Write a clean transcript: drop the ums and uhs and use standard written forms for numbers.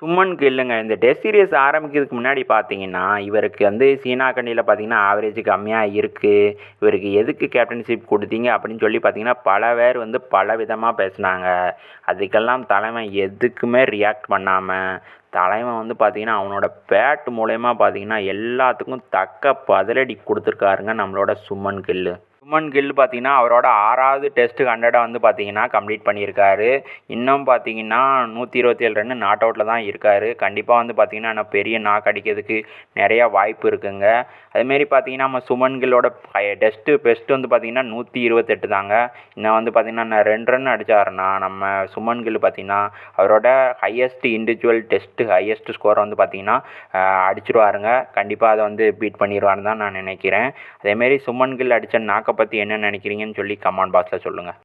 சுமன் கில்லுங்க. இந்த test series ஆரம்பிக்கிறதுக்கு முன்னாடி பார்த்தீங்கன்னா, இவருக்கு சீனா கண்ட்ரில பார்த்தீங்கன்னா, ஆவரேஜ் கம்மியா இருக்கு. இவருக்கு எதுக்கு கேப்டன்ஷிப் குடுத்தீங்க அப்படின்னு சொல்லி பார்த்தீங்கன்னா, பல பேர் பல விதமா பேசுனாங்க. அதுக்கெல்லாம் தலைவன் எதுக்குமே ரியாக்ட் பண்ணாம, தலைவன் பார்த்தீங்கன்னா, அவனோட பேட் மூலியமா பார்த்தீங்கன்னா, எல்லாத்துக்கும் தக்க பதிலடி குடுத்துருக்காருங்க நம்மளோட சுமன் கில்லு. சுமன் கில் பார்த்தீங்கன்னா, அவரோட 6வது டெஸ்ட் 100 பார்த்தீங்கன்னா கம்ப்ளீட் பண்ணியிருக்காரு. இன்னும் பார்த்தீங்கன்னா 127 ரன் நாட் அவுட்டில் தான் இருக்காரு. கண்டிப்பாக பார்த்தீங்கன்னா, இன்னும் பெரிய நாக் அடிக்கிறதுக்கு நிறையா வாய்ப்பு இருக்குங்க. அதுமாரி பார்த்தீங்கன்னா, நம்ம சுமன் கில்லோட டெஸ்ட்டு பெஸ்ட் பார்த்தீங்கன்னா 128 தாங்க. இன்னும் பார்த்தீங்கன்னா, இன்னும் 2 ரன் அடிச்சாருன்னா, நம்ம சுமன் கில் பார்த்தீங்கன்னா, அவரோட ஹையஸ்ட் இண்டிவிஜுவல் டெஸ்ட் ஹையஸ்ட் ஸ்கோரை பார்த்தீங்கன்னா அடிச்சிருவாருங்க. கண்டிப்பாக அதை பீட் பண்ணிடுவாருன்னு தான் நான் நினைக்கிறேன். அதேமாரி சுமன் கில் அடித்த நாக்கை பற்றி என்ன நினைக்கிறீங்கன்னு சொல்லி கமெண்ட் பாக்ஸில் சொல்லுங்கள்.